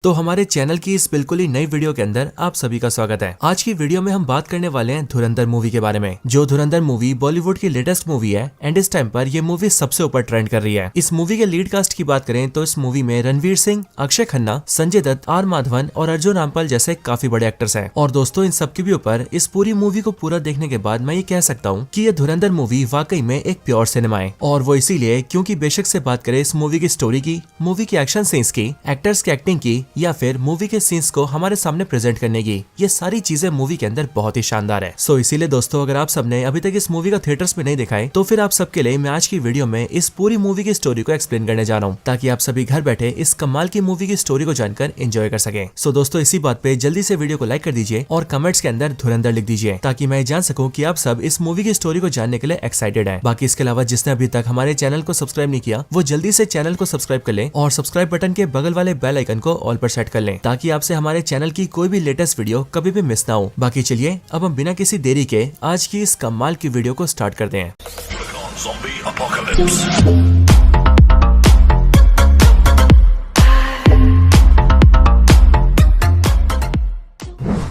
तो हमारे चैनल की इस बिल्कुल ही नई वीडियो के अंदर आप सभी का स्वागत है। आज की वीडियो में हम बात करने वाले हैं धुरंधर मूवी के बारे में। जो धुरंधर मूवी बॉलीवुड की लेटेस्ट मूवी है एंड इस टाइम पर ये मूवी सबसे ऊपर ट्रेंड कर रही है। इस मूवी के लीड कास्ट की बात करें तो इस मूवी में रणवीर सिंह, अक्षय खन्ना, संजय दत्त, आर माधवन और अर्जुन रामपाल जैसे काफी बड़े एक्टर्स हैं। और दोस्तों इन सबके भी ऊपर इस पूरी मूवी को पूरा देखने के बाद मैं ये कह सकता हूँ कि ये धुरंधर मूवी वाकई में एक प्योर सिनेमा है। और वो इसीलिए क्योंकि बेशक से बात करें इस मूवी की स्टोरी की, मूवी की एक्शन सीन्स की, एक्टर्स की एक्टिंग की या फिर मूवी के सीन्स को हमारे सामने प्रेजेंट करने की, ये सारी चीजें मूवी के अंदर बहुत ही शानदार है। सो इसीलिए दोस्तों अगर आप सबने अभी तक इस मूवी का थिएटर्स में नहीं देखा है तो फिर आप सबके लिए मैं आज की वीडियो में इस पूरी मूवी की स्टोरी को एक्सप्लेन करने जा रहा हूँ ताकि आप सभी घर बैठे इस कमाल की मूवी की स्टोरी को जानकर एंजॉय कर सके। सो दोस्तों इसी बात पे जल्दी से वीडियो को लाइक कर दीजिए और कमेंट्स के अंदर धुरंधर लिख दीजिए ताकि मैं जान सकूं कि आप सब इस मूवी की स्टोरी को जानने के लिए एक्साइटेड है। बाकी इसके अलावा जिसने अभी तक हमारे चैनल को सब्सक्राइब नहीं किया वो जल्दी से चैनल को सब्सक्राइब कर ले और सब्सक्राइब बटन के बगल वाले बेल आइकन को ऑल पर सेट कर ले ताकि आपसे हमारे चैनल की कोई भी लेटेस्ट वीडियो कभी भी मिस ना हो। बाकी चलिए अब हम बिना किसी देरी के आज की इस कमाल की वीडियो को स्टार्ट करते हैं।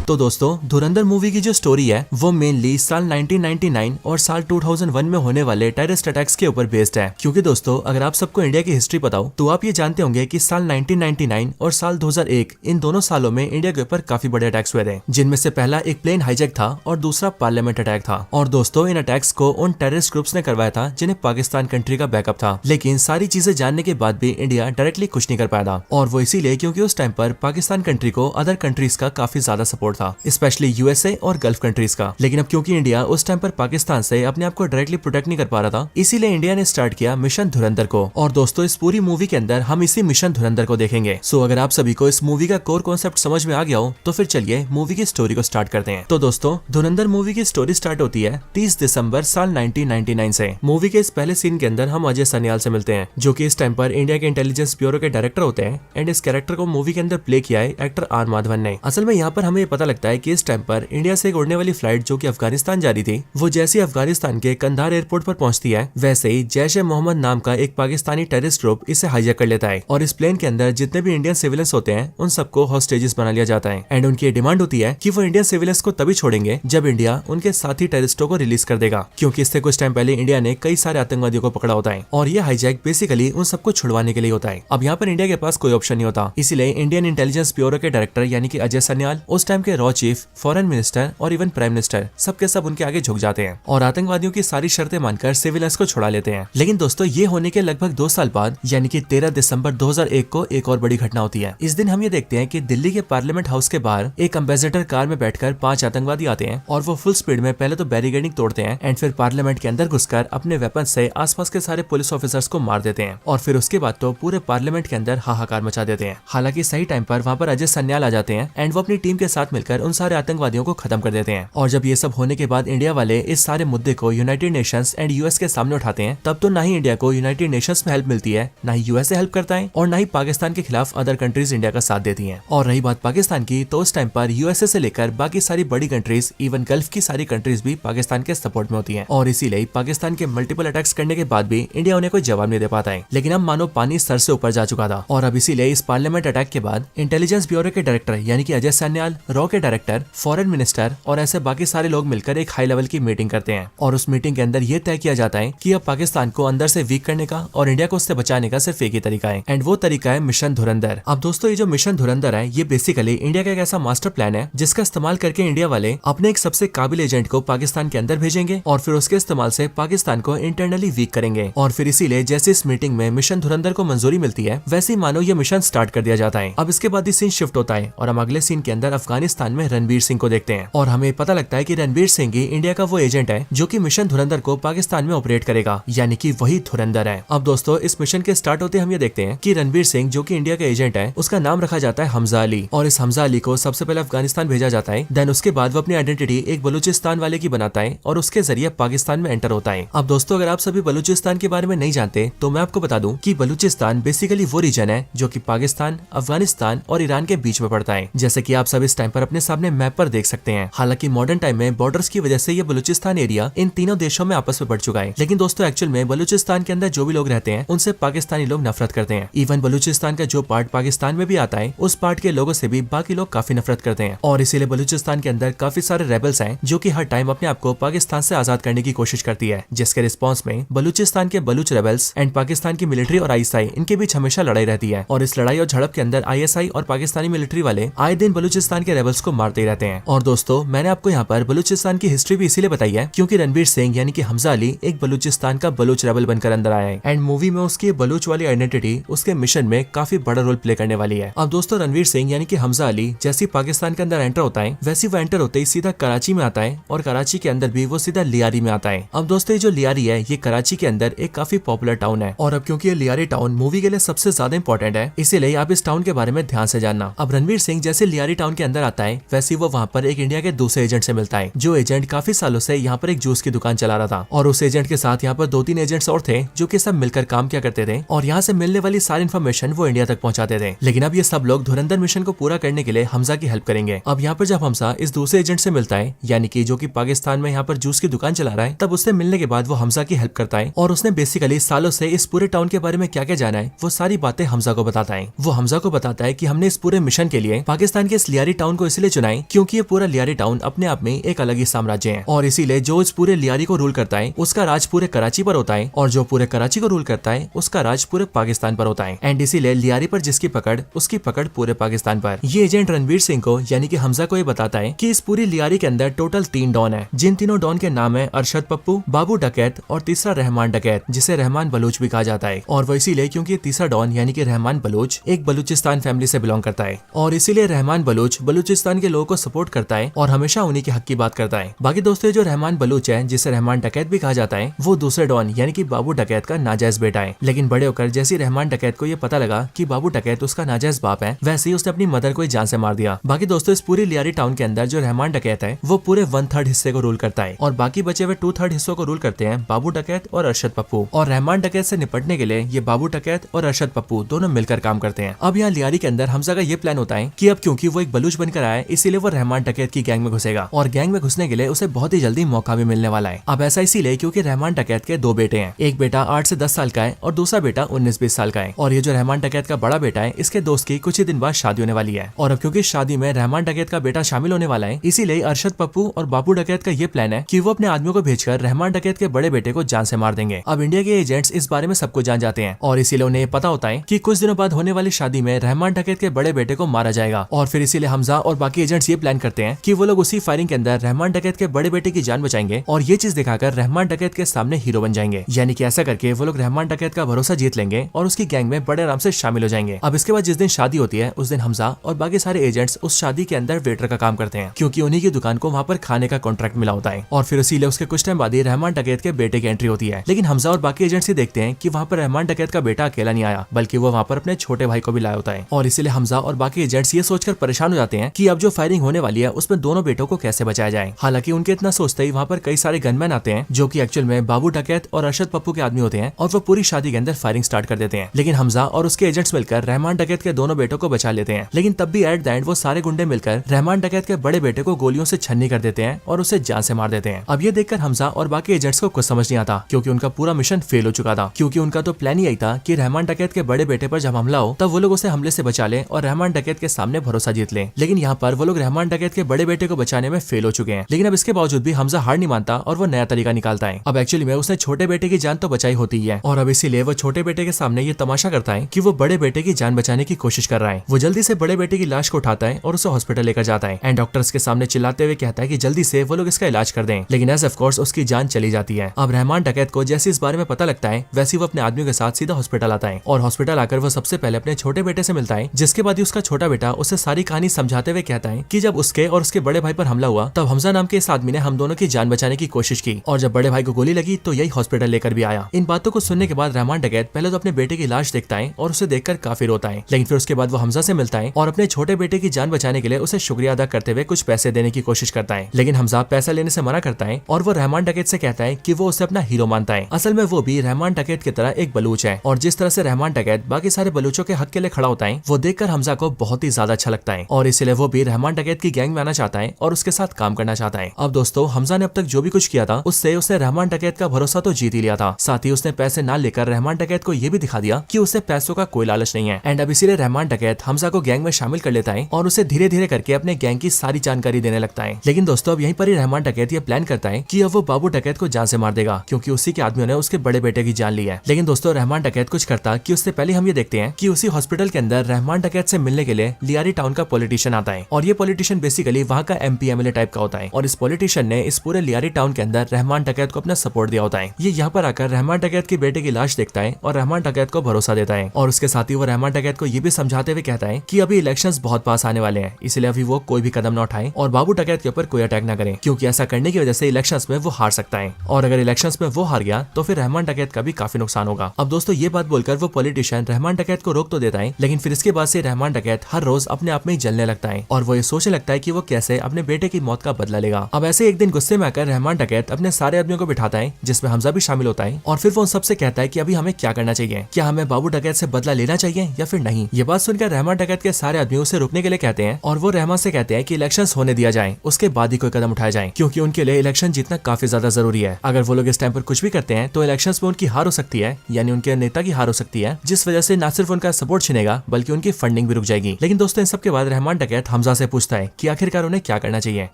तो दोस्तों धुरंधर मूवी की जो स्टोरी है वो मेनली साल 1999 और साल 2001 में होने वाले टेररिस्ट अटैक्स के ऊपर बेस्ड है। क्योंकि दोस्तों अगर आप सबको इंडिया की हिस्ट्री पता हो तो आप ये जानते होंगे कि साल 1999 और साल 2001 इन दोनों सालों में इंडिया के ऊपर काफी बड़े अटैक्स हुए थे, जिनमें से पहला एक प्लेन हाईजैक था और दूसरा पार्लियामेंट अटैक था। और दोस्तों इन अटैक्स को उन टेररिस्ट ग्रुप्स ने करवाया था जिन्हें पाकिस्तान कंट्री का बैकअप था। लेकिन सारी चीजें जानने के बाद भी इंडिया डायरेक्टली कुछ नहीं कर पाया था और वो इसीलिए क्योंकि उस टाइम पर पाकिस्तान कंट्री को अदर कंट्रीज का काफी ज्यादा सपोर्ट था, स्पेशली यूएसए और गल्फ कंट्रीज का। लेकिन अब क्योंकि इंडिया उस टाइम पर पाकिस्तान से अपने आप को डायरेक्टली प्रोटेक्ट नहीं कर पा रहा था, इसीलिए इंडिया ने स्टार्ट किया मिशन धुरंधर को। और दोस्तों इस पूरी मूवी के अंदर हम इसी मिशन धुरंधर को देखेंगे। सो अगर आप सभी को इस मूवी का कोर कॉन्सेप्ट समझ में आ गया हो तो फिर चलिए मूवी की स्टोरी को स्टार्ट करते हैं। तो दोस्तों धुरंधर मूवी की स्टोरी स्टार्ट होती है 30 दिसंबर साल 1999 से। मूवी के इस पहले सीन के अंदर हम अजय सन्याल से मिलते हैं जो कि इस टाइम पर इंडिया के इंटेलिजेंस ब्यूरो के डायरेक्टर होते हैं एंड इस कैरेक्टर को मूवी के अंदर प्ले किया है एक्टर आर माधवन ने। असल में यहाँ पर हमें पता लगता है कि इस टाइम पर इंडिया से उड़ने वाली फ्लाइट जो कि अफगानिस्तान जा रही थी वो जैसे अफगानिस्तान के कंधार एयरपोर्ट पर पहुंचती है वैसे ही जैश-ए-मोहम्मद नाम का एक पाकिस्तानी टेररिस्ट ग्रुप इसे हाईजैक कर लेता है और इस प्लेन के अंदर जितने भी इंडियन सिविलियंस होते हैं उन सबको हॉस्टेजेस बना लिया जाता है। एंड उनकी डिमांड होती है कि वो इंडियन सिविलियंस को तभी छोड़ेंगे जब इंडिया उनके साथी टेररिस्टों को रिलीज कर देगा, क्योंकि इससे कुछ टाइम पहले इंडिया ने कई सारे आतंकवादियों को पकड़ा होता है और ये हाईजैक बेसिकली उन सबको छुड़वाने के लिए होता है। अब यहाँ पर इंडिया के पास कोई ऑप्शन नहीं होता, इसीलिए इंडियन इंटेलिजेंस ब्यूरो के डायरेक्टर यानी कि अजय सन्याल, उस टाइम के रॉ चीफ, फॉरेन मिनिस्टर और इवन प्राइम मिनिस्टर सबके सब उनके आगे झुक जाते हैं और आतंकवादियों की सारी शर्तें मानकर सिविलियंस को छुड़ा लेते हैं। लेकिन दोस्तों ये होने के लगभग 2 साल बाद यानी कि 13 दिसंबर 2001 को एक और बड़ी घटना होती है। इस दिन हम ये देखते हैं कि दिल्ली के पार्लियामेंट हाउस के बाहर एक एम्बेसडर कार में बैठकर 5 आतंकवादी आते हैं और वो फुल स्पीड में पहले तो बैरिकेडिंग तोड़ते हैं एंड फिर पार्लियामेंट के अंदर घुसकर अपने वेपन से आसपास के सारे पुलिस ऑफिसर्स को मार देते हैं और फिर उसके बाद तो पूरे पार्लियामेंट के अंदर हाहाकार मचा देते हैं। हालांकि सही टाइम पर वहाँ पर अजय सन्याल आ जाते हैं एंड वो अपनी टीम के साथ मिलकर उन सारे आतंकवादियों को खत्म कर देते हैं। और जब ये सब होने के बाद इंडिया वाले इस सारे मुद्दे को यूनाइटेड नेशंस एंड यूएस के सामने उठाते हैं, तब तो ना ही इंडिया को यूनाइटेड नेशंस में हेल्प मिलती है, ना ही यूएस हेल्प करता है और ना ही पाकिस्तान के खिलाफ अदर कंट्रीज इंडिया का साथ देती हैं। और रही बात पाकिस्तान की तो उस टाइम पर यूएसए से लेकर बाकी सारी बड़ी कंट्रीज इवन गल्फ की सारी कंट्रीज भी पाकिस्तान के सपोर्ट में होती है और इसीलिए पाकिस्तान के मल्टीपल अटैक्स करने के बाद भी इंडिया उन्हें कोई जवाब नहीं दे पाता है। लेकिन अब मानो पानी सर से ऊपर जा चुका था और अब इसीलिए इस पार्लियामेंट अटैक के बाद इंटेलिजेंस ब्यूरो के डायरेक्टर यानी कि अजय सन्याल, रॉ के डायरेक्टर, फॉरेन मिनिस्टर और ऐसे बाकी सारे लोग मिलकर एक हाई लेवल की मीटिंग करते हैं और उस मीटिंग के अंदर ये तय किया जाता है कि अब पाकिस्तान को अंदर से वीक करने का और इंडिया को उससे बचाने का सिर्फ एक ही तरीका है एंड वो तरीका है मिशन धुरंधर। अब दोस्तों ये जो मिशन धुरंधर है ये बेसिकली इंडिया का एक ऐसा मास्टर प्लान है जिसका इस्तेमाल करके इंडिया वाले अपने एक सबसे काबिल एजेंट को पाकिस्तान के अंदर भेजेंगे और फिर उसके इस्तेमाल से पाकिस्तान को इंटरनली वीक करेंगे। और फिर इसीलिए जैसे इस मीटिंग में मिशन धुरंधर को मंजूरी मिलती है वैसे ही मानो ये मिशन स्टार्ट कर दिया जाता है। अब इसके बाद ही सीन शिफ्ट होता है और हम अगले सीन के अंदर अफगानिस्तान में रणवीर सिंह को देखते हैं और हमें पता लगता है कि रणवीर सिंह ही इंडिया का वो एजेंट है जो कि मिशन धुरंधर को पाकिस्तान में ऑपरेट करेगा, यानी कि वही धुरंधर है। अब दोस्तों इस मिशन के स्टार्ट होते हम ये देखते हैं कि रणवीर सिंह जो कि इंडिया का एजेंट है उसका नाम रखा जाता है हमजा अली और इस हमजा अली को सबसे पहले अफगानिस्तान भेजा जाता है। देन उसके बाद वो अपनी आइडेंटिटी एक बलूचिस्तान वाले की बनाता है और उसके जरिए पाकिस्तान में एंटर होता है। अब दोस्तों अगर आप सभी बलूचिस्तान के बारे में नहीं जानते तो मैं आपको बता दूं कि बलूचिस्तान बेसिकली वो रीजन है जो कि पाकिस्तान, अफगानिस्तान और ईरान के बीच में पड़ता है। जैसे कि आप सब इस टाइम पर अपने सामने मैप पर देख सकते हैं। हालांकि मॉडर्न टाइम में बॉर्डर्स की वजह से ये बलूचिस्तान एरिया इन तीनों देशों में आपस में बढ़ चुका है। लेकिन दोस्तों एक्चुअल में बलूचिस्तान के अंदर जो भी लोग रहते हैं उनसे पाकिस्तानी लोग नफरत करते हैं। इवन बलूचिस्तान का जो पार्ट पाकिस्तान में भी आता है उस पार्ट के लोगों से भी बाकी लोग काफी नफरत करते हैं और इसीलिए बलूचिस्तान के अंदर काफी सारे रेबल्स हैं जो कि हर टाइम अपने आप को पाकिस्तान से आजाद करने की कोशिश करती है, जिसके रिस्पॉन्स में बलूचिस्तान के बलूच रेबल्स एंड पाकिस्तान की मिलिट्री और आईएसआई इनके बीच हमेशा लड़ाई रहती है। और इस लड़ाई और झड़प के अंदर आईएसआई और पाकिस्तानी मिलिट्री वाले आए दिन बलूचिस्तान के रेबल्स को मारते ही रहते हैं। और दोस्तों मैंने आपको यहाँ पर बलूचिस्तान की हिस्ट्री भी इसीलिए बताई है क्योंकि रणवीर सिंह यानी कि हमजा अली एक बलूचिस्तान का बलूच रेबल बनकर अंदर आया है एंड मूवी में उसकी बलूच वाली आइडेंटिटी उसके मिशन में काफी बड़ा रोल प्ले करने वाली है। अब दोस्तों रणवीर सिंह यानी कि हमजा अली जैसे पाकिस्तान के अंदर एंटर होता है वैसे वो एंटर होते ही सीधा कराची में आता है और कराची के अंदर भी वो सीधा लियारी में आता है। अब दोस्तों ये जो लियारी है ये कराची के अंदर एक काफी पॉपुलर टाउन है और अब क्योंकि ये लियारी टाउन मूवी के लिए सबसे ज्यादा इंपॉर्टेंट है इसीलिए आप इस टाउन के बारे में ध्यान से जानना। अब रणवीर सिंह जैसे लियारी टाउन के अंदर आता है वैसे वो वहाँ पर एक इंडिया के दूसरे एजेंट से मिलता है जो एजेंट काफी सालों से यहाँ पर एक जूस की दुकान चला रहा था और उस एजेंट के साथ यहाँ पर 2-3 एजेंट्स और थे जो कि सब मिलकर काम किया करते थे और यहाँ से मिलने वाली सारी इन्फॉर्मेशन वो इंडिया तक पहुंचाते थे। लेकिन अब ये सब लोग धुरंधर मिशन को पूरा करने के लिए हमजा की हेल्प करेंगे। अब यहाँ पर जब हमजा इस दूसरे एजेंट से मिलता है यानी कि जो कि पाकिस्तान में यहाँ पर जूस की दुकान चला रहा है तब उससे मिलने के बाद वो हमजा की हेल्प करता है और उसने बेसिकली सालों से इस पूरे टाउन के बारे में क्या क्या जाना है वो सारी बातें हमजा को बताता है। वो हमजा को बताता है कि हमने इस पूरे मिशन के लिए पाकिस्तान के इस लियारी टाउन को इसलिए चुना है क्योंकि ये पूरा लियारी टाउन अपने आप में एक अलग ही साम्राज्य है और इसीलिए जो इस पूरे लियारी को रूल करता है उसका राज पूरे कराची पर होता है और जो पूरे कराची को रूल करता है उसका राज पूरे पाकिस्तान पर होता है एंड इसीलिए लियारी पर जिसकी पकड़ उसकी पकड़ पूरे पाकिस्तान पर। ये एजेंट रणवीर सिंह को यानी कि हमजा को ये बताता है कि इस पूरी लियारी के अंदर टोटल 3 डॉन है जिन तीनों डॉन के नाम है अरशद पप्पू, बाबू डकैत और तीसरा रहमान डकैत जिसे रहमान बलूच भी कहा जाता है। और वो इसीलिए क्योंकि तीसरा डॉन यानी कि रहमान बलूच एक बलूचिस्तान फैमिली से बिलोंग करता है और इसीलिए रहमान बलूच बलूचिस्तान के लोगों को सपोर्ट करता है और हमेशा उन्हीं के हक की बात करता है। बाकी दोस्तों जो रहमान बलूच है जिसे रहमान डकैत भी कहा जाता है वो दूसरे डॉन यानी कि बाबू डकैत का नाजायज बेटा है। लेकिन बड़े होकर जैसे रहमान डकैत को ये पता लगा कि बाबू डकैत उसका नाजायज बाप है वैसे ही उसने अपनी मदर को जान से मार दिया। बाकी दोस्तों इस पूरी लियारी टाउन के अंदर जो रहमान डकैत है वो पूरे 1/3 हिस्से को रूल करता है और बाकी बचे हुए 2/3 हिस्सों को रूल करते हैं बाबू डकैत और अरशद पप्पू। और रहमान डकैत से निपटने के लिए ये बाबू डकैत और अरशद पप्पू दोनों मिलकर काम करते हैं। अब यहाँ लियारी के अंदर हमजा का ये प्लान होता है कि अब क्योंकि वो एक बलूच बनकर आया है इसीलिए वो रहमान डकैत की गैंग में घुसेगा और गैंग में घुसने के लिए उसे बहुत ही जल्दी मौका भी मिलने वाला है। अब ऐसा इसीलिए क्योंकि रहमान डकैत के 2 बेटे हैं, एक बेटा 8 से 10 साल का है और दूसरा बेटा 19-20 साल का है। और ये जो रहमान डकैत का बड़ा बेटा है इसके दोस्त की कुछ ही दिन बाद शादी होने वाली है और अब क्योंकि शादी में रहमान डकैत का बेटा शामिल होने वाला है इसीलिए अरशद पप्पू और बाबू डकैत का ये प्लान है कि वो अपने आदमियों को भेजकर रहमान डकैत के बड़े बेटे को जान से मार देंगे। अब इंडिया के एजेंट्स इस बारे में सबको जान जाते हैं और इसीलिए उन्हें पता होता है कि कुछ दिनों बाद होने वाली शादी में रहमान डकैत के बड़े बेटे को मारा जाएगा और फिर इसीलिए हमजा और बाकी एजेंट्स ये प्लान करते हैं कि वो लोग उसी फायरिंग के अंदर रहमान डकैत के बड़े बेटे की जान बचाएंगे और ये चीज दिखाकर रहमान डकैत के सामने हीरो बन जाएंगे। यानी कि ऐसा करके वो लोग रहमान डकैत का भरोसा जीत लेंगे और उसकी गैंग में बड़े आराम से शामिल हो जाएंगे। अब इसके बाद जिस दिन शादी होती है उस दिन हमजा और बाकी सारे एजेंट्स उस शादी के अंदर वेटर का काम करते हैं क्योंकि उन्हीं की दुकान को वहाँ पर खाने का कॉन्ट्रैक्ट मिला होता है। और फिर इसीलिए उसके कुछ टाइम बाद ही रहमान डकैत के बेटे की एंट्री होती है। लेकिन हमजा और बाकी एजेंट्स देखते हैं कि वहाँ पर रहमान डकैत का बेटा अकेला नहीं आया बल्कि वो वहाँ पर अपने छोटे भाई को भी लाया होता है। और इसीलिए हमजा और बाकी एजेंट्स ये सोचकर परेशान हो जाते हैं कि अब जो फायरिंग होने वाली है उसमें दोनों बेटों को कैसे बचाया जाए। हालांकि उनके इतना सोचते ही वहाँ पर कई सारे गनमैन आते हैं जो कि एक्चुअल में बाबू डकैत और अरशद पप्पू के आदमी होते हैं और वो पूरी शादी के अंदर फायरिंग स्टार्ट कर देते हैं। लेकिन हमजा और उसके एजेंट्स मिलकर रहमान डकैत के दोनों बेटों को बचा लेते हैं। लेकिन तब भी एट द एंड वो सारे गुंडे मिलकर रहमान डकैत के बड़े बेटे को गोलियों से छन्नी कर देते हैं और उसे जान से मार देते हैं। अब ये देखकर हमजा और बाकी एजेंट्स को कुछ समझ नहीं आता क्योंकि उनका पूरा मिशन फेल हो चुका था क्योंकि उनका तो प्लान ही यही था कि रहमान डकैत के बड़े बेटे पर जब हमला हो तब वो लोग उसे हमले से बचा ले और रहमान डकैत के सामने भरोसा जीत ले। लेकिन यहाँ पर वो लोग रहमान डकैत के बड़े बेटे को बचाने में फेल हो चुके हैं। लेकिन अब इसके बावजूद भी हमजा हार नहीं मानता और वो नया तरीका निकालता है। अब एक्चुअली में उसने छोटे बेटे की जान तो बचाई होती है और अब इसीलिए वो छोटे बेटे के सामने ये तमाशा करता है कि वो बड़े बेटे की जान बचाने की कोशिश कर रहा है। वो जल्दी से बड़े बेटे की लाश को उठाता है और उसे हॉस्पिटल लेकर जाता है एंड डॉक्टर्स के सामने चिल्लाते हुए कहता है कि जल्दी से वो लोग इसका इलाज कर दें। लेकिन एज ऑफ कोर्स उसकी जान चली जाती है। अब रहमान डकैत को जैसे इस बारे में पता लगता है वैसे वो अपने आदमियों के साथ सीधा हॉस्पिटल आता है और हॉस्पिटल आकर वो सबसे पहले अपने छोटे बेटे से मिलता है जिसके बाद ही उसका छोटा बेटा उसे सारी कहानी समझाते हुए कहता है कि जब उसके और उसके बड़े भाई पर हमला हुआ तब हमजा नाम के इस आदमी ने हम दोनों की जान बचाने की कोशिश की और जब बड़े भाई को गोली लगी तो यही हॉस्पिटल लेकर भी आया। इन बातों को सुनने के बाद रहमान डकैत पहले तो अपने बेटे की लाश देखता है और उसे देखकर काफी रोता है। लेकिन फिर उसके बाद वो हमजा से मिलता है और अपने छोटे बेटे की जान बचाने के लिए उसे शुक्रिया अदा करते हुए कुछ पैसे देने की कोशिश करता है। लेकिन हमजा पैसा लेने से मना करता है और वो रहमान डकैत से कहता है कि वो उसे अपना हीरो मानता है। असल में वो भी रहमान डकैत की तरह एक बलूच है और जिस तरह से रहमान डकैत बाकी सारे बलूचों के हक के लिए खड़ा होता है वो देखकर हमजा को बहुत ही ज्यादा अच्छा लगता है और इसलिए वो भी रहमान डकैत की गैंग में आना चाहता है और उसके साथ काम करना चाहता है। अब दोस्तों हमजा ने अब तक जो भी कुछ किया था उससे उसने रहमान डकैत का भरोसा तो जीत ही लिया था, साथ ही उसने पैसे ना लेकर रहमान डकैत को ये भी दिखा दिया कि उसे पैसों का कोई लालच नहीं है। एंड अब इसीलिए रहमान डकैत हमजा को गैंग में शामिल कर लेता है और उसे धीरे धीरे करके अपने गैंग की सारी जानकारी देने लगता है। लेकिन दोस्तों अब यहीं पर ही रहमान डकैत ये प्लान करता है कि अब वो बाबू डकैत को जान से मार देगा, क्योंकि उसी के आदमियों ने उसके बड़े बेटे की जान ली है। लेकिन दोस्तों रहमान डकैत कुछ करता कि उससे पहले हम ये देखते हैं कि उसी हॉस्पिटल के अंदर रहमान डकैत से मिलने के लिए लियारी टाउन का पॉलिटिशियन आता है और ये पॉलिटिशियन बेसिकली वहाँ का MP MLA टाइप का होता है और इस पॉलिटिशियन ने इस पूरे लियारी टाउन के अंदर रहमान डकैत को अपना सपोर्ट दिया होता है। ये यहाँ पर आकर रहमान डकैत के बेटे की लाश देखता है और रहमान डकैत को भरोसा देता है और उसके साथ ही वो रहमान डकैत को ये भी समझाते हुए कहता है कि अभी इलेक्शंस बहुत पास आने वाले हैं, इसलिए अभी वो कोई भी कदम न उठाए और बाबू डकैत के ऊपर कोई अटैक न करे, क्योंकि ऐसा करने की वजह से इलेक्शंस में वो हार सकता है और अगर इलेक्शंस में वो हार गया तो फिर रहमान डकैत का भी काफी नुकसान होगा। अब दोस्तों ये बात बोलकर वो पॉलिटिशियन रहमान डकैत को रोक तो देता है, लेकिन फिर इसके बाद से रहमान डकैत हर रोज अपने आप में ही जलने लगता है और वो ये सोचने लगता है कि वो कैसे अपने बेटे की मौत का बदला लेगा। अब ऐसे एक दिन गुस्से में आकर रहमान डकैत अपने सारे आदमियों को बिठाता है, जिसमें हमजा भी शामिल होता है और फिर वो उन सबसे कहता है कि अभी हमें क्या करना चाहिए, क्या हमें बाबू डकैत से बदला लेना चाहिए या फिर नहीं। ये बात सुनकर रहमान डकैत के सारे आदमी उसे रुकने के लिए कहते हैं और वो रहमान से कहते हैं कि इलेक्शंस होने दिया जाए, उसके बाद ही कोई कदम उठाया जाए, क्योंकि उनके लिए इलेक्शन जीतना काफी ज्यादा जरूरी है। अगर वो लोग इस टाइम पर कुछ भी करते हैं तो इलेक्शंस में उनकी हार हो सकती है, यानी उनके नेता की हार हो सकती है, जिस वजह से न सिर्फ उनका सपोर्ट छिनेगा बल्कि उनकी फंडिंग भी रुक जाएगी। लेकिन दोस्तों इन सब के बाद रहमान डकैत हमजा से पूछता है कि आखिरकार उन्हें क्या करना चाहिए,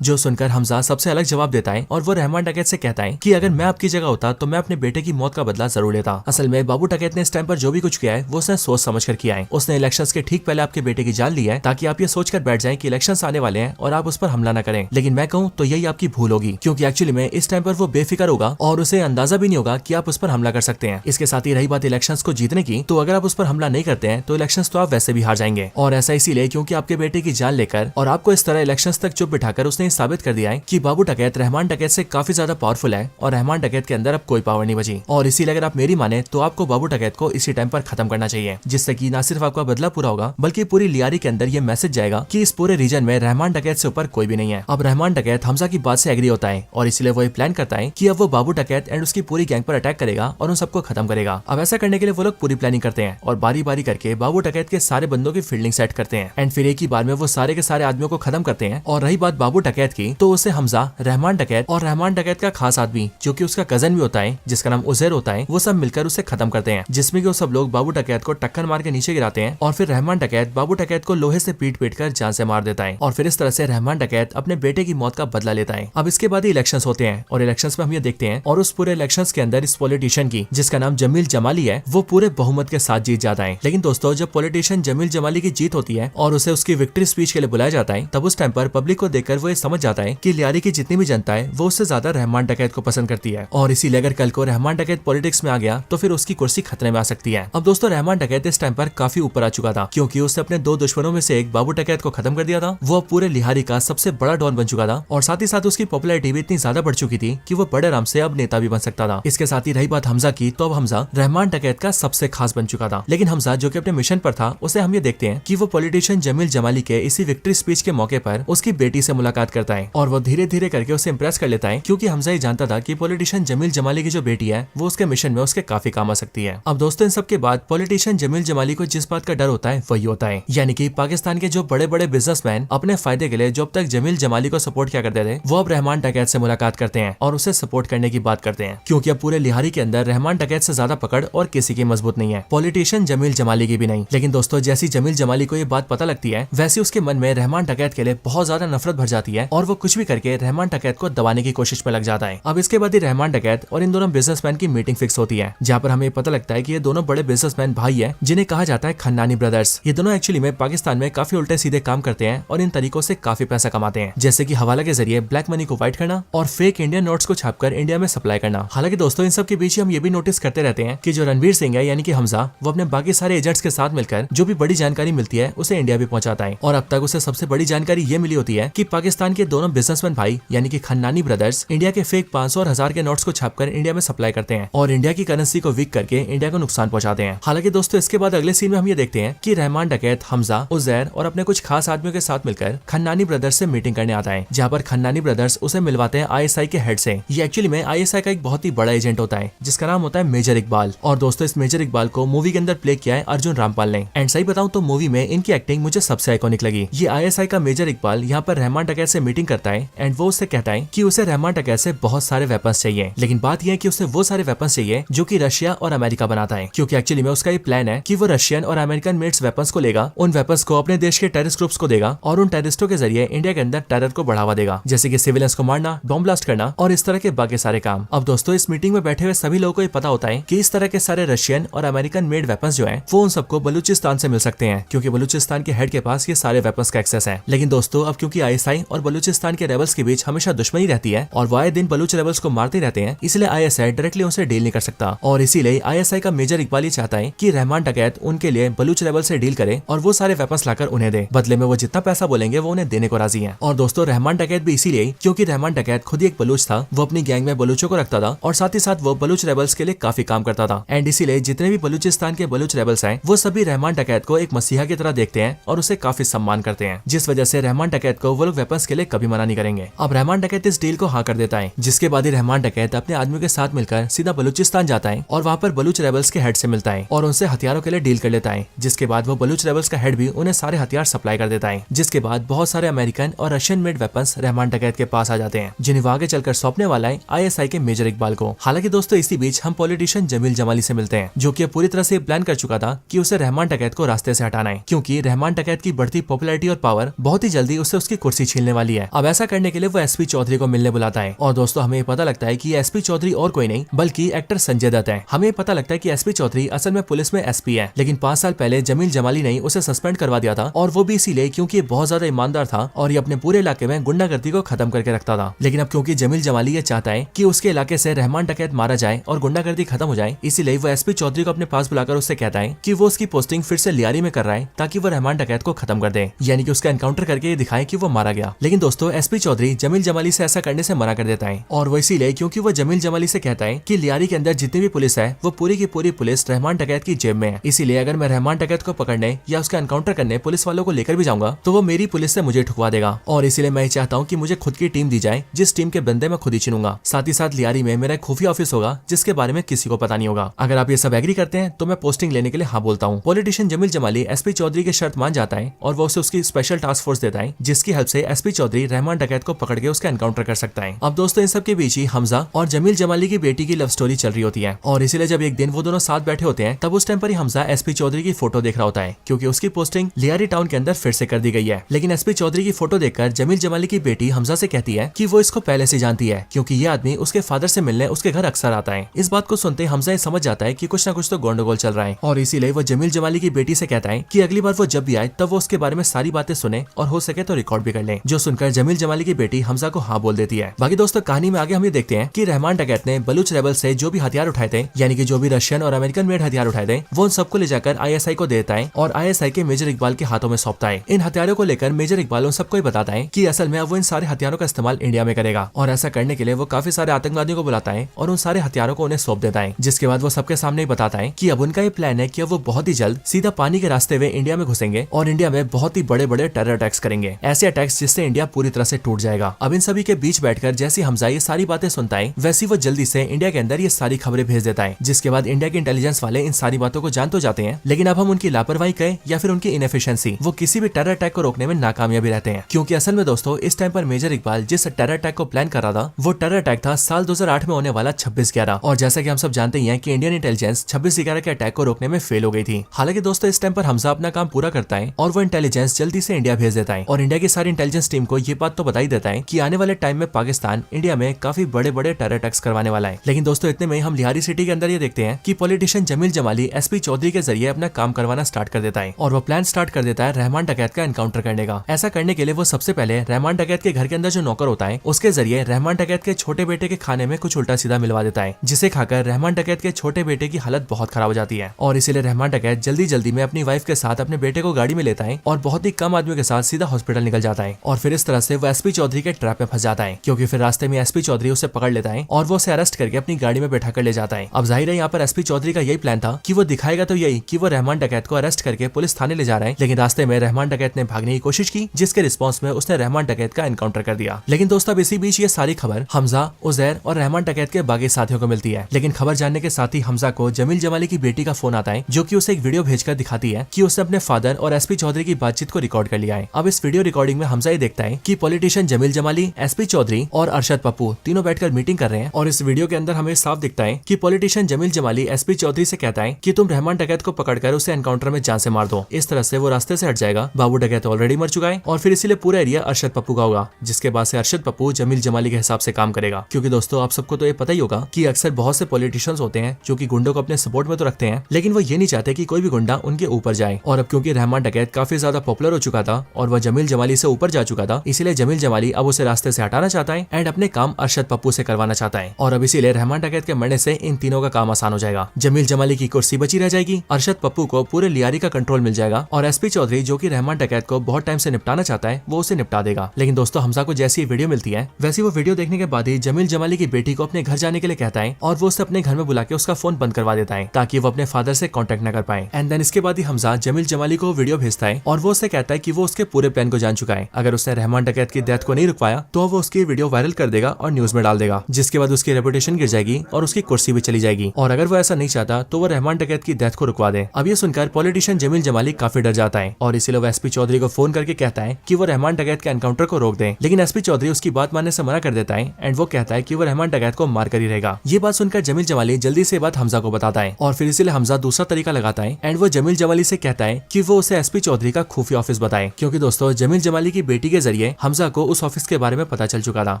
जो सुनकर हमजा सबसे अलग जवाब देता है और वो रहमान डकैत से कहता है कि अगर मैं आपकी जगह होता तो मैं अपने बेटे की मौत का बदला जरूर लेता। असल में बाबू डकैत ने इस टाइम पर जो भी कुछ किया है वो उसने सोच समझ कर किया है। उसने इलेक्शंस के ठीक पहले आपके बेटे की जान ली है ताकि आप ये सोचकर बैठ जाएं कि इलेक्शंस आने वाले हैं और आप उस पर हमला न करें। लेकिन मैं कहूं तो यही आपकी भूल होगी, क्योंकि एक्चुअली में इस टाइम पर वो बेफिक्र होगा और उसे अंदाजा भी नहीं होगा कि आप उस पर हमला कर सकते हैं। इसके साथ ही रही बात इलेक्शंस को जीतने की, तो अगर आप उस पर हमला नहीं करते हैं तो इलेक्शंस तो आप वैसे भी हार जाएंगे, और ऐसा इसीलिए क्योंकि आपके बेटे की जान लेकर और आपको इस तरह इलेक्शंस तक चुप बिठाकर उसने साबित कर दिया है कि बाबू डकैत रहमान डकैत से काफी ज्यादा पावरफुल है और रहमान डकैत के अंदर अब कोई पावर नहीं बची। और इसीलिए अगर आप मेरी माने तो आपको बाबू डकैत को इसी टाइम पर खत्म करना चाहिए, जिससे कि न सिर्फ आपका बदला पूरा होगा बल्कि पूरी लियारी के अंदर ये मैसेज जाएगा कि इस पूरे रीजन में रहमान डकैत से ऊपर कोई भी नहीं है। अब रहमान डकैत हमजा की बात से एग्री होता है और इसलिए वो प्लान करता है कि अब वो बाबू डकैत एंड उसकी पूरी गैंग पर अटैक करेगा और उन सबको खत्म करेगा। अब ऐसा करने के लिए वो लोग पूरी प्लानिंग करते हैं और बारी बारी करके बाबू डकैत के सारे बंदों की फील्डिंग सेट करते हैं एंड फिर एक ही बार में वो सारे के सारे आदमियों को खत्म करते हैं। और रही बात बाबू डकैत की, तो उसे हमजा, रहमान डकैत और रहमान डकैत का खास आदमी जो कि उसका कजन भी होता है जिसका नाम उजैर होता है, वो सब मिलकर उसे खत्म करते हैं, जिसमें कि वो सब लोग बाबू डकैत को टक्कर मार के नीचे गिराते हैं और फिर रहमान डकैत बाबू डकैत को लोहे से पीट पीट कर जान से मार देता है और फिर इस तरह से रहमान डकैत अपने बेटे की मौत का बदला लेता है। अब इसके बाद ही इलेक्शंस होते हैं और इलेक्शंस में हम ये देखते हैं और उस पूरे इलेक्शंस के अंदर इस पॉलिटिशियन की, जिसका नाम जमील जमाली है, वो पूरे बहुमत के साथ जीत जाता है। लेकिन दोस्तों जब पॉलिटिशियन जमील जमाली की जीत होती है और उसे उसकी विक्ट्री स्पीच के लिए बुलाया जाता है, तब उस टाइम पर पब्लिक को देखकर वो ये समझ जाता है कि लियारी की जितनी भी जनता है वो उससे ज्यादा रहमान डकैत को पसंद करती है और इसीलिए अगर कल को रहमान डकैत पॉलिटिक्स में आ गया तो फिर उसकी कुर्सी खतरे में आ सकती है। अब दोस्तों रहमान डकैत इस टाइम पर काफी ऊपर आ चुका था, क्योंकि उसने अपने दो दुश्मनों में से एक बाबू डकैत को खत्म कर दिया था। वो पूरे लिहारी का सबसे बड़ा डॉन बन चुका था और साथ ही साथ उसकी पॉपुलैरिटी भी इतनी ज्यादा बढ़ चुकी थी कि वो बड़े आराम से अब नेता भी बन सकता था। इसके साथ ही रही बात हमजा की, तो अब हमजा रहमान डकैत का सबसे खास बन चुका था। लेकिन हमजा जो कि अपने मिशन पर था, उसे हम ये देखते हैं कि वो पॉलिटिशियन जमील जमाली के इसी विक्ट्री स्पीच के मौके पर उसकी बेटी से मुलाकात करता है और वो धीरे धीरे करके उसे इम्प्रेस कर लेता है, क्योंकि हमजा ये जानता था कि पॉलिटिशियन जमील जमाली की जो बेटी है वो उसके मिशन में उसके काफी काम आ सकती है। अब दोस्तों इन सब के बाद पॉलिटिशियन जमील जमाली को जिस बात का डर होता है वही होता है, यानी कि पाकिस्तान के जो बड़े बड़े बिजनेसमैन अपने फायदे के लिए जो अब तक जमील जमाली को सपोर्ट किया करते थे, वो अब रहमान डकैत से मुलाकात करते हैं और उसे सपोर्ट करने की बात करते हैं, क्योंकि अब पूरे लिहारी के अंदर रहमान डकैत से ज्यादा पकड़ और किसी की मजबूत नहीं है, पॉलिटिशियन जमील जमाली की भी नहीं। लेकिन दोस्तों जैसी जमील जमाली को ये बात पता लगती है, वैसे उसके मन में रहमान डकैत के लिए बहुत ज्यादा नफरत भर जाती है और वो कुछ भी करके रहमान डकैत को दबाने की कोशिश में लग जाता है। अब इसके बाद ही रहमान डकैत और इन दोनों बिजनेसमैन की मीटिंग फिक्स होती है, जहाँ पर हमें पता लगता है कि ये दोनों बड़े बिजनेसमैन भाई हैं, जिन्हें कहा जाता है खन्नानी ब्रदर्स। ये दोनों एक्चुअली में पाकिस्तान में काफी उल्टे सीधे काम करते हैं और इन तरीकों से काफी पैसा कमाते हैं, जैसे कि हवाला के जरिए ब्लैक मनी को व्हाइट करना और फेक इंडियन नोट्स को छापकर इंडिया में सप्लाई करना। हालांकि दोस्तों इन सब के बीच हम ये भी नोटिस करते रहते हैं कि जो रणवीर सिंह है यानी कि हमजा, वो अपने बाकी सारे एजेंट्स के साथ मिलकर जो भी बड़ी जानकारी मिलती है उसे इंडिया भी पहुंचाता है और अब तक उसे सबसे बड़ी जानकारी ये मिली होती है कि पाकिस्तान के दोनों बिजनेसमैन भाई यानी कि खन्नानी ब्रदर्स इंडिया के फेक 500 और 1000 के नोट्स को छापकर इंडिया में सप्लाई करते हैं और इंडिया की करेंसी को वीक करके इंडिया को नुकसान पहुंचाते हैं। हालांकि दोस्तों इसके बाद अगले सीन में हम ये देखते हैं कि रहमान डकैत, हमजा, उजैर और अपने कुछ खास आदमियों के साथ मिलकर खन्नानी ब्रदर्स से मीटिंग करने आता है, जहाँ पर खन्नानी ब्रदर्स उसे मिलवाते हैं ISI के हेड से। ये एक्चुअली में ISI का एक बहुत ही बड़ा एजेंट होता है जिसका नाम होता है मेजर इकबाल। और दोस्तों इस मेजर इकबाल को मूवी के अंदर प्ले किया है अर्जुन रामपाल ने। एंड सही बताऊं तो मूवी में इनकी एक्टिंग मुझे सबसे आइकॉनिक लगी। ये आईएसआई का मेजर इकबाल यहाँ पर रहमान डकैत से मीटिंग करता है एंड वो उससे कहता है कि उसे रहमान डकैत से बहुत सारे वेपन्स चाहिए, लेकिन बात यह है कि उसे वो सारे वेपन्स चाहिए जो कि रशिया और अमेरिका बनाता है, क्योंकि एक्चुअली में उसका ये प्लान है कि वो रशियन और अमेरिकन मेड्स वेपन्स को लेगा, उन वेपन्स को अपने देश के टेररिस्ट ग्रुप्स को देगा और उन टेररिस्टों के जरिए इंडिया के अंदर टेरर को बढ़ावा देगा, जैसे कि सिविलियंस को मारना, बॉम्ब ब्लास्ट करना और इस तरह के बाकी सारे काम। अब दोस्तों इस मीटिंग में बैठे हुए सभी लोगों को ये पता होता है कि इस तरह के सारे रशियन और अमेरिकन मेड वेपन्स जो है वो उन सबको बलूचिस्तान से मिल सकते हैं, क्योंकि बलूचिस्तान के हेड के पास ये सारे वेपन्स का एक्सेस है। लेकिन दोस्तों अब क्योंकि आईएसआई और बलूचिस्तान के रेबल्स के बीच हमेशा दुश्मनी रहती है और वो आए दिन बलूच रेबल्स को मारते रहते हैं, इसलिए आईएसआई डायरेक्टली उनसे डील नहीं कर सकता और इसीलिए आईएसआई का मेजर इकबाल ये चाहता है कि रहमान डकैत उनके लिए बलूच रेबल से डील करे और वो सारे वेपन्स लाकर उन्हें दे, बदले में वो जितना पैसा बोलेंगे वो उन्हें देने को राजी है। और दोस्तों रहमान डकैत भी इसीलिए क्योंकि रहमान डकैत खुद ही एक बलूच था, वो अपनी गैंग में बलूचों को रखता था और साथ ही साथ वो बलूच रेबल्स के लिए काफी काम करता था एंड इसीलिए जितने भी बलूचिस्तान के बलूच रेबल्स हैं वो सभी रहमान डकैत को एक मसीहा की तरह देखते हैं और उसे काफी सम्मान करते हैं, जिस वजह से रहमान डकैत को वो लोग वेपन्स के लिए कभी मना नहीं करेंगे। अब रहमान डकैत इस डील को हाँ कर देता है, जिसके बाद ही रहमान डकैत अपने आदमियों के साथ मिलकर सीधा बलूचिस्तान जाता है और वहाँ पर बलूच रेबल्स के हेड से मिलता है और उनसे हथियारों के लिए डील कर लेता है, जिसके बाद वो बलूच रेबल्स का हेड भी उन्हें सारे हथियार सप्लाई कर देता है, जिसके बाद बहुत सारे अमेरिकन और रशियन मेड वेपन्स रहमान डकैत के पास आ जाते हैं, जिन्हें वो आगे चलकर सौंपने वाला है आईएसआई के मेजर इकबाल को। हालांकि दोस्तों इसी बीच हम पॉलिटिशियन जमील जमाली से मिलते हैं, जो कि पूरी तरह से प्लान कर चुका था कि उसे रहमान डकैत को रास्ते से हटाना है, क्योंकि रहमान डकैत की बढ़ती पॉपुलैरिटी और पावर बहुत ही जल्दी उससे उसकी कुर्सी छीनने वाली है। अब ऐसा करने के लिए वो एसपी चौधरी को मिलने बुलाता है और दोस्तों हमें पता लगता है कि एसपी चौधरी और कोई नहीं बल्कि एक्टर संजय दत्त है। हमें पता लगता है कि एसपी चौधरी असल में पुलिस में एसपी है, लेकिन 5 साल पहले जमील जमाली ने उसे सस्पेंड करवा दिया था और वो भी इसीलिए क्योंकि ये बहुत ज्यादा ईमानदार था और ये अपने पूरे इलाके में गुंडागर्दी को खत्म करके रखता था। लेकिन अब क्योंकि जमील जमाली ये चाहता है कि उसके इलाके से रहमान डकैत मारा जाए और गुंडागर्दी खत्म हो जाए, इसीलिए वो एसपी चौधरी को अपने पास बुलाकर उससे कहता है कि वो उसकी पोस्टिंग फिर से लियारी में कर रहा है ताकि वो रहमान डकैत को खत्म कर दे, यानी कि उसका एनकाउंटर करके ये दिखाए कि वो मारा गया। लेकिन दोस्तों एसपी चौधरी जमील जमाली से ऐसा करने से मना कर देता है और वो इसीलिए क्योंकि वो जमील जमाली से कहता है कि लियारी के अंदर जितनी भी पुलिस है वो पूरी की पूरी पुलिस रहमान डकैत की जेब में है, इसीलिए अगर मैं रहमान डकैत को पकड़ने या उसका एनकाउंटर करने पुलिस वालों को लेकर भी जाऊंगा तो वो मेरी पुलिस से मुझे ठुकवा देगा और इसीलिए मैं चाहता हूँ कि मुझे खुद की टीम दी जाए, जिस टीम के बंदे मैं खुद ही चुनूंगा। साथ ही साथ लियारी में मेरा खुफिया ऑफिस होगा जिसके बारे में किसी को पता नहीं होगा। अगर आप ये सब एग्री करते हैं तो मैं पोस्टिंग लेने के लिए हाँ बोलता हूँ। पॉलिटिशियन जमील जमाली एसपी चौधरी की शर्त मान जाता है और वो उसे उसकी स्पेशल टास्क फोर्स देता है, जिसकी हेल्प से एसपी चौधरी रहमान डकैत को पकड़ के उसका एनकाउंटर कर सकता है। अब दोस्तों इन सब के बीच ही हमजा और जमील जमाली की बेटी की लव स्टोरी चल रही होती है और इसीलिए जब एक दिन वो दोनों साथ बैठे होते हैं तब उस टाइम पर ही हमजा एसपी चौधरी की फोटो देख रहा होता है, क्योंकि उसकी पोस्टिंग लियारी टाउन के अंदर फिर से कर दी गई है। लेकिन एसपी चौधरी की फोटो देखकर जमील जमाली की बेटी हमजा से कहती है कि वो इसको पहले से जानती है, क्योंकि ये आदमी उसके फादर से मिलने उसके घर अक्सर आता है। इस बात को सुनते हमजा ये समझ जाता है कि कुछ ना कुछ तो गंडगोल चल रहा है और इसीलिए वो जमील जमाली की बेटी से कहता है कि अगली बार वो जब भी आए तब वो उसके बारे में सारी बातें सुने और हो सके तो रिकॉर्ड भी कर ले, जो सुनकर जमील जमाली की बेटी हमजा को हाँ बोल देती है। बाकी दोस्तों कहानी में आगे हम ये देखते हैं कि रहमान डकैत ने बलूच रेबल से जो भी हथियार उठाए थे, यानी कि जो भी रशियन और अमेरिकन मेड हथियार उठाए थे, वो उन सबको ले जाकर आईएसआई को देता है और आईएसआई के मेजर इकबाल के हाथों में सौंपता है। इन हथियारों को लेकर मेजर इकबाल उन सबको बताता है कि असल में अब वो इन सारे हथियारों का इस्तेमाल इंडिया में करेगा और ऐसा करने के लिए वो काफी सारे आतंकवादियों को बुलाता है और उन सारे हथियारों को उन्हें सौंप देता है, जिसके बाद वो सबके सामने ही बताता है कि अब उनका ये प्लान है कि अब वो बहुत ही जल्द सीधा पानी के रास्ते हुए इंडिया में घुसेंगे और इंडिया में बहुत ही बड़े बड़े टेरर अटैक्स करेंगे, ऐसे अटैक्स जिससे इंडिया पूरी तरह से टूट जाएगा। अब इन सभी के बीच बैठकर जैसे हमजा ये सारी बातें सुनता है वैसी वो जल्दी से इंडिया के अंदर ये सारी खबरें भेज देता है, जिसके बाद इंडिया के इंटेलिजेंस वाले इन सारी बातों को जान तो जाते हैं, लेकिन अब हम उनकी लापरवाही कहें या फिर उनकी इनएफिशिएंसी, वो किसी भी टेरर अटैक को रोकने में नाकामयाबी रहते हैं। क्योंकि असल में दोस्तों इस टाइम पर मेजर इकबाल जिस टेरर अटैक को प्लान कर रहा था वो टेरर अटैक था साल 2008 में होने वाला 26/11, और जैसा कि हम सब जानते ही हैं कि इंडियन इंटेलिजेंस 26/11 के अटैक को रोकने में फेल हो गई थी। हालांकि दोस्तों इस टाइम पर हमजा अपना काम पूरा करता है और वो इंटेलिजेंस जल्दी से इंडिया भेज देता है और इंडिया की सारी इंटेलिजेंस टीम को ये बात तो बता ही देता है कि आने वाले टाइम में पाकिस्तान इंडिया में काफी बड़े बड़े टेरर अटैक्स करवाने वाला है। लेकिन दोस्तों इतने में हम लिहारी सिटी के अंदर ये देखते हैं कि पॉलिटिशियन जमील जमाली एसपी चौधरी के जरिए अपना काम करवाना स्टार्ट कर देता है और वो प्लान स्टार्ट कर देता है रहमान डकैत का एनकाउंटर करने का। ऐसा करने के लिए वो सबसे पहले रहमान डकैत के घर के अंदर जो नौकर होता है उसके जरिए रहमान डकैत के छोटे बेटे के खाने में कुछ उल्टा सीधा मिलवा देता है, जिसे खाकर रहमान डकैत के छोटे बेटे की हालत बहुत खराब हो जाती है और इसीलिए रहमान डकैत जल्दी जल्दी में अपनी वाइफ के साथ अपने बेटे को गाड़ी में लेता है और बहुत ही कम आदमियों के साथ सीधा हॉस्पिटल निकल जाता है और फिर इस तरह से वो एसपी चौधरी के ट्रैप में फंस जाता है, क्योंकि फिर रास्ते में एसपी चौधरी उसे पकड़ लेता है और वो उसे अरेस्ट करके अपनी गाड़ी में बैठा कर ले जाता है। अब जाहिर है यहाँ पर एसपी चौधरी का यही प्लान था कि वो दिखाएगा तो यही कि वो रहमान डकैत को अरेस्ट करके पुलिस थाने ले जा रहा है, लेकिन रास्ते में रहमान डकैत ने भागने की कोशिश की, जिसके रिस्पॉन्स में उसने रहमान डकैत का एनकाउंटर कर दिया। लेकिन दोस्तों अब इसी बीच ये सारी खबर हमजा, उजैर और रहमान डकैत के बाकी साथियों को मिलती है। लेकिन खबर जानने के साथ ही हमजा को जमील जमाली की बेटी का फोन आता है, जो कि उसे एक वीडियो भेजकर दिखाती है कि उसने अपने फादर और एसपी चौधरी की बातचीत को रिकॉर्ड रिकॉर्ड कर लिया है। अब इस वीडियो रिकॉर्डिंग में हमजा ये देखता है कि पॉलिटिशियन जमील जमाली, एसपी चौधरी और अरशद पप्पू तीनों बैठकर मीटिंग कर रहे हैं। और इस वीडियो के अंदर हमें साफ दिखता है कि पॉलिटिशियन जमील जमाली एसपी चौधरी से कहता है कि तुम रहमान डकैत को पकड़कर उसे एनकाउंटर में जान से मार दो। इस तरह से वो रास्ते से हट जाएगा। बाबू डकैत ऑलरेडी मर चुका है और फिर इसीलिए पूरा एरिया अरशद पप्पू का होगा, जिसके बाद से अरशद पप्पू जमील जमाली के हिसाब से काम करेगा। क्योंकि दोस्तों आप सबको तो ये पता ही होगा कि अक्सर बहुत से पॉलिटिशियंस होते हैं जो कि गुंडों को अपने सपोर्ट में तो रखते हैं, लेकिन वो ये नहीं चाहते कि कोई भी गुंडा उनके ऊपर जाए। और अब क्योंकि रहमान डकैत काफी ज्यादा पॉपुलर हो चुका था और वह जमील जमाली से ऊपर जा चुका था, इसीलिए जमील जमाली अब उसे रास्ते से हटाना चाहता है एंड अपने काम अरशद पप्पू से करवाना चाहता है। और अब इसीलिए रहमान डकैत के मरने से इन तीनों का काम आसान हो जाएगा। जमील जमाली की कुर्सी बची रह जाएगी, अरशद पप्पू को पूरे लियारी का कंट्रोल मिल जाएगा और एसपी चौधरी जो कि रहमान डकैत को बहुत टाइम से निपटाना चाहता है वो उसे निपटा देगा। लेकिन दोस्तों हमजा को जैसी वीडियो मिलती है वैसी वो वीडियो देखने के बाद ही जमील जमाली की बेटी को अपने घर जाने के लिए कहता है और वो उसे अपने घर में बुला के उसका फोन बंद करवा देता है ताकि वो अपने फादर से कांटेक्ट न कर पाए। एंड देन इसके बाद ही हमजा जमील जमाली को वीडियो भेजता है और वो उसे कहता है कि वो उसके पूरे प्लान को जान चुका है। अगर उसने रहमान डकैत की डेथ को नहीं रुकवाया तो वो उसकी वीडियो वायरल कर देगा और न्यूज में डाल देगा, जिसके बाद उसकी रेपुटेशन गिर जाएगी और उसकी कुर्सी भी चली जाएगी। और अगर वो ऐसा नहीं चाहता तो वो रहमान डकैत की डेथ को रुकवा दे। अब ये सुनकर पॉलिटिशियन जमील जमाली काफी डर जाता है और इसीलिए वो एसपी चौधरी को फोन करके कहता है कि वो रहमान डकैत के एनकाउंटर को रोक दे। लेकिन एसपी चौधरी उसकी बात मानने से मना कर देता है एंड वो कहता है कि वो रहमान डकैत को मार कर ही रहेगा। ये बात सुनकर जमील जमाली जल्दी से बात हमजा को बताता है और फिर इसीलिए हमजा दूसरा तरीका लगाता है एंड वो जमील जमाली से कहता है कि वो उसे एसपी चौधरी का खुफिया ऑफिस बताए। क्योंकि दोस्तों जमील जमाली की बेटी के जरिए हमजा को उस ऑफिस के बारे में पता चल चुका था।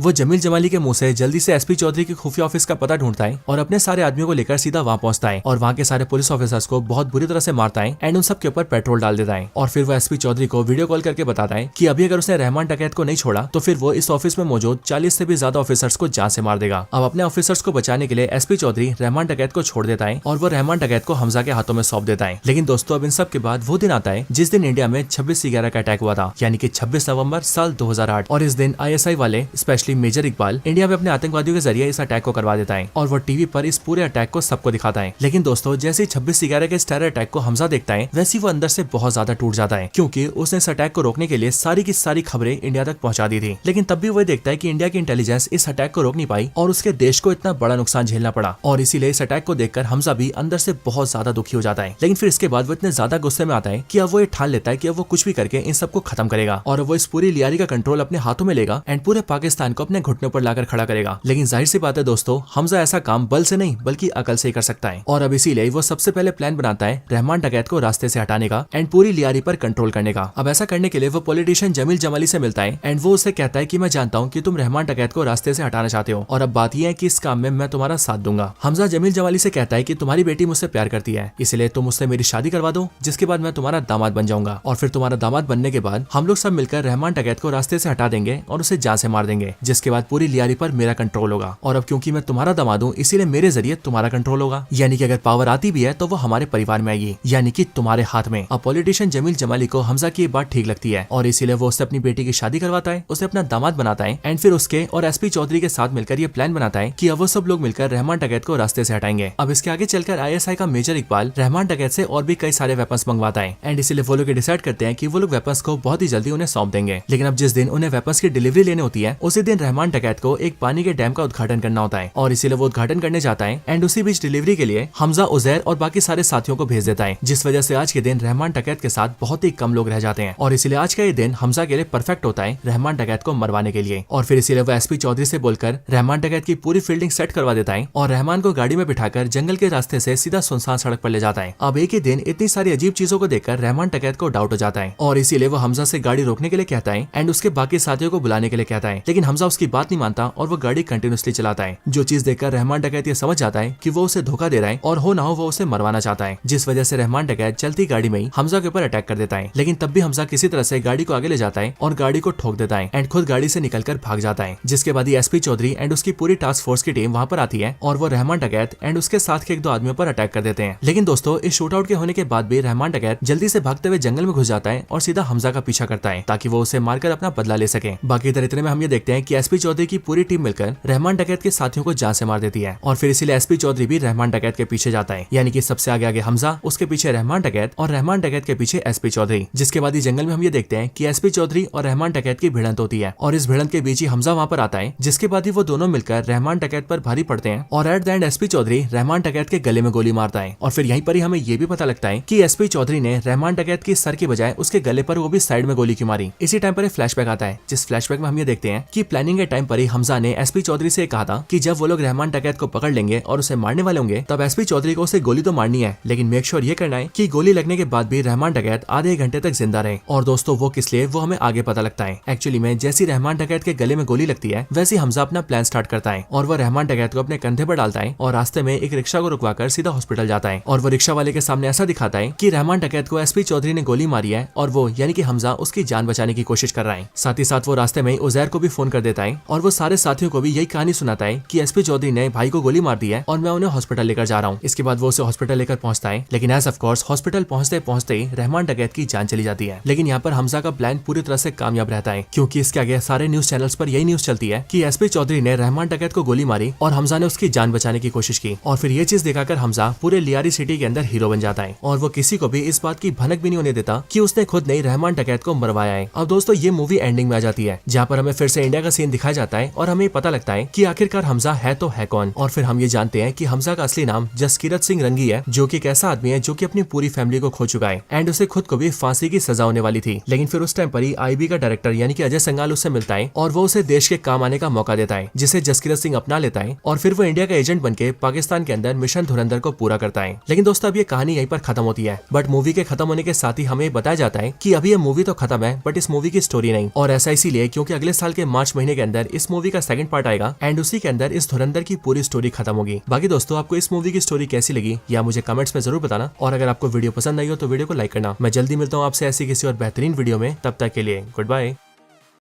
वो जमील जमाली के मुंह से जल्दी से एसपी चौधरी की खुफिया ऑफिस का पता ढूंढता है और अपने सारे आदमियों को लेकर सीधा वहां पहुंचता है और वहां के सारे पुलिस ऑफिसर्स को बहुत बुरी तरह से मारता है एंड उन सब के ऊपर पेट्रोल डाल देता है। और फिर वो एसपी चौधरी को वीडियो कॉल करके बताता है कि अभी अगर उसने रहमान डकैत को नहीं छोड़ा तो फिर वो इस ऑफिस में मौजूद 40 से भी ज्यादा ऑफिसर्स को जान से मार देगा। अब अपने ऑफिसर्स को बचाने के लिए एसपी चौधरी रहमान डकैत को छोड़ देता है और वो रहमान डकैत को हमजा के हाथों में सौंप देता है। लेकिन दोस्तों अब इन सब के बाद वो दिन आता है जिस दिन इंडिया में 26/11 का अटैक हुआ था, यानी कि 26 नवंबर साल 2008। और इस दिन आईएसआई वाले स्पेशली मेजर इकबाल इंडिया में अपने आतंकवादियों के जरिए इस अटैक को करवा देता है और वो टीवी पर इस पूरे अटैक को सबको दिखाता है। लेकिन दोस्तों जैसे 26/11 के टेरर अटैक को हमजा देखता है वैसे वो अंदर से बहुत ज्यादा टूट जाता है, क्योंकि उसने इस अटैक को रोकने के लिए सारी की सारी खबरें इंडिया तक पहुंचा दी थी। लेकिन तब भी वो देखता है कि इंडिया की इंटेलिजेंस इस अटैक को रोक नहीं पाई और उसके देश को इतना बड़ा नुकसान झेलना पड़ा। और इसीलिए इस अटैक को देखकर हमजा भी अंदर से बहुत ज्यादा दुखी हो जाता है। लेकिन फिर इसके बाद वो इतने ज्यादा गुस्से में आता है कि अब वो ये ठान लेता है कि अब वो कुछ भी करके इन सबको खत्म करेगा और वो इस पूरी लियारी का कंट्रोल अपने हाथों में लेगा एंड पूरे पाकिस्तान को अपने घुटनों पर लाकर खड़ा करेगा। लेकिन जाहिर सी बात है दोस्तों हमजा ऐसा काम बल से नहीं बल्कि अकल से ही कर सकता है। और अब इसीलिए वो सबसे पहले प्लान बनाता है रहमान डकैत को रास्ते से हटाने का एंड पूरी लियारी पर कंट्रोल करने का। अब ऐसा करने के लिए वो पॉलिटिशियन जमील जमाली से मिलता है एंड वो उससे कहता है कि मैं जानता हूँ कि तुम रहमान डकैत को रास्ते से हटाना चाहते हो और अब बात यह है कि इस काम में मैं तुम्हारा साथ दूंगा। हमजा जमील जमाली से कहता है कि तुम्हारी बेटी मुझसे प्यार करती है, इसलिए तुम मुझसे मेरी शादी करवा दो, जिसके बाद मैं तुम्हारा दामाद बन जाऊंगा और फिर तुम्हारा दामाद बनने के बाद हम लोग सब मिलकर रहमान डकैत को रास्ते से हटा देंगे और उसे जान से मार देंगे, जिसके बाद पूरी लियारी पर मेरा कंट्रोल होगा। और अब क्योंकि मैं तुम्हारा दामाद हूँ इसीलिए मेरे जरिए तुम्हारा कंट्रोल होगा, यानी कि अगर पावर आती भी है तो वो हमारे परिवार में आएगी, यानी कि तुम्हारे हाथ में। अब पॉलिटिशियन जमील जमाली को हमजा की ये बात ठीक लगती है और इसीलिए वो उससे अपनी बेटी की शादी करवाता है, उसे अपना दामाद बनाता है एंड फिर उसके और एसपी चौधरी के साथ मिलकर ये प्लान बनाता है कि अब वो सब लोग मिलकर रहमान डकैत को रास्ते से हटाएंगे। अब इसके आगे चलकर आईएसआई का मेजर इकबाल रहमान डकैत से और भी कई सारे वेपन्स मंगवाता है एंड इसीलिए वो लोग डिसाइड करते हैं कि वो लोग वेपन्स को बहुत ही जल्दी उन्हें सौंप देंगे। लेकिन अब जिस दिन उन्हें वेपन्स की डिलीवरी लेने होती है उसी दिन रहमान डकैत को एक पानी के डैम का उद्घाटन करना होता है और इसीलिए वो उद्घाटन करने जाता है एंड उसी बीच डिलीवरी के लिए हमजा, उजैर और बाकी सारे साथियों को भेज देता है, जिस वजह से आज के दिन रहमान डकैत के साथ बहुत ही कम लोग रह जाते हैं और इसीलिए आज का ये दिन हमजा के लिए परफेक्ट होता है रहमान डकैत को मरवाने के लिए। और फिर इसीलिए वो एसपी चौधरी से बोलकर रहमान डकैत की पूरी फील्डिंग सेट करवा देता है और रहमान को गाड़ी में बिठाकर जंगल के रास्ते से सीधा सुनसान सड़क पर ले जाता है। अब एक ही दिन इतनी सारी अजीब चीजों को देखकर रहमान डकैत को डाउट हो जाता है और इसीलिए वो हमजा से गाड़ी रोकने के लिए कहता है एंड उसके बाकी साथियों को बुलाने के लिए कहता है। लेकिन हमजा उसकी बात नहीं मानता और वो गाड़ी कंटिन्यूसली चलाता है, जो चीज देखकर रहमान डकैत ये समझ जाता है कि वो उसे धोखा दे रहा है और हो ना हो वो उसे मरवाना चाहता है, जिस वजह से रहमान डकैत चलती गाड़ी में ही हमजा के ऊपर अटैक कर देता है। लेकिन तब भी हमजा किसी तरह से गाड़ी को आगे ले जाता है और गाड़ी को ठोक देता है एंड खुद गाड़ी से निकलकर भाग जाता है, जिसके बाद एसपी चौधरी एंड उसकी पूरी टास्क फोर्स की टीम वहां पर आती है और वो रहमान डकैत एंड उसके साथ के 1-2 आदमियों पर अटैक कर देते हैं। लेकिन दोस्तों इस शूट आउट के होने के बाद भी रहमान डकैत जल्दी से भागते हुए जंगल में घुस जाता है और सीधा हमजा का पीछा करता है ताकि वो उसे मारकर अपना बदला ले सके। बाकी इधर इतने में हम ये देखते हैं कि एसपी चौधरी की पूरी टीम मिलकर रहमान डकैत के साथियों को जान से मार देती है और फिर इसीलिए एसपी चौधरी भी रहमान डकैत के पीछे जाता है, यानी कि सबसे आगे आगे हमजा, उसके पीछे रहमान डकैत और रहमान डकैत के पीछे एसपी चौधरी। जिसके बाद जंगल में हम ये देखते हैं कि एसपी चौधरी और रहमान डकैत की भिड़ंत होती है और इस भिड़ंत के बीच ही हमजा वहां पर आता है, जिसके बाद ही वो दोनों मिलकर रहमान डकैत पर भारी पड़ते हैं और at the end SP Chaudhary Rahman डकैत के गले में गोली मारता है। और फिर यहीं पर ही हमें ये भी पता लगता है कि एसपी चौधरी ने रहमान डकैत की सर की बजाय उसके उसके गले पर वो भी साइड में गोली क्यों मारी। इसी टाइम पर एक फ्लैशबैक आता है, जिस फ्लैशबैक में हम ये देखते हैं कि प्लानिंग के टाइम पर ही हमजा ने एसपी चौधरी से कहा था कि जब वो लोग रहमान डकैत को पकड़ लेंगे और उसे मारने वाले होंगे तब एसपी चौधरी को उसे गोली तो मारनी है, लेकिन मेक श्योर ये करना है कि गोली लगने के बाद भी रहमान डकैत आधे घंटे तक जिंदा रहे। और दोस्तों वो किस लिए, वो हमें आगे पता लगता है। एक्चुअली में जैसी रहमान डकैत के गले में गोली लगती है वैसे हमजा अपना प्लान स्टार्ट करता है और वो रहमान डकैत को अपने कंधे पर डालता है और रास्ते में एक रिक्शा को रुकवाकर सीधा हॉस्पिटल जाता है और वो रिक्शा वाले के सामने ऐसा दिखाता है कि रहमान डकैत को एसपी चौधरी ने गोली मारी है और वो यानी कि हमजा उसकी जान बचाने की कोशिश कर रहा है। साथ ही साथ वो रास्ते में उजैर को भी फोन कर देता है और वो सारे साथियों को भी यही कहानी सुनाता है कि एसपी चौधरी ने भाई को गोली मार दी है और मैं उन्हें हॉस्पिटल लेकर जा रहा हूँ। इसके बाद वो उसे हॉस्पिटल लेकर पहुंचता है, लेकिन एज ऑफ कोर्स हॉस्पिटल पहुंचते पहुंचते रहमान डकैत की जान चली जाती है। लेकिन यहाँ पर हमजा का प्लान पूरी तरह से कामयाब रहता है, क्योंकि इसके आगे सारे न्यूज चैनल्स पर यही न्यूज चलती है कि एसपी चौधरी ने रहमान डकैत को गोली मारी और हमजा ने उसकी जान बचाने की कोशिश की। और फिर ये चीज दिखाकर हमजा पूरे लियारी सिटी के अंदर हीरो बन जाता है और वो किसी को भी इस बात की भनक भी नहीं होने देता कि उसने खुद नहीं रहमान डकैत को मरवाया है। अब दोस्तों ये मूवी एंडिंग में आ जाती है, जहाँ पर हमें फिर से इंडिया का सीन दिखाया जाता है और हमें पता लगता है कि आखिरकार हमजा है तो है कौन। और फिर हम ये जानते हैं कि हमजा का असली नाम जसकीरत सिंह रंगी है, जो कि एक ऐसा आदमी है जो कि अपनी पूरी फैमिली को खो चुका है एंड उसे खुद को भी फांसी की सजा होने वाली थी। लेकिन फिर उस टाइम पर ही आईबी का डायरेक्टर यानी कि अजय संगाल उससे मिलता है और वो उसे देश के काम आने का मौका देता है, जिसे जसकीरत सिंह अपना लेता है और फिर वो इंडिया का एजेंट बनके पाकिस्तान के अंदर मिशन धुरंधर को पूरा करता है। लेकिन दोस्तों अब ये कहानी यहीं पर खत्म होती है, बट मूवी के खत्म होने के साथ ही हमें बताया जाता है कि अभी ये मूवी तो खत्म है बट इस मूवी की स्टोरी नहीं। और ऐसा इसीलिए क्योंकि अगले साल के मार्च महीने के अंदर इस मूवी का सेकंड पार्ट आएगा एंड उसी के अंदर इस धुरंधर की पूरी स्टोरी खत्म होगी। बाकी दोस्तों आपको इस मूवी की स्टोरी कैसी लगी या मुझे कमेंट्स में जरूर बताना, और अगर आपको वीडियो पसंद आई हो तो वीडियो को लाइक करना। मैं जल्दी मिलता हूँ आपसे ऐसी किसी और बेहतरीन वीडियो में, तब तक के लिए गुड बाय।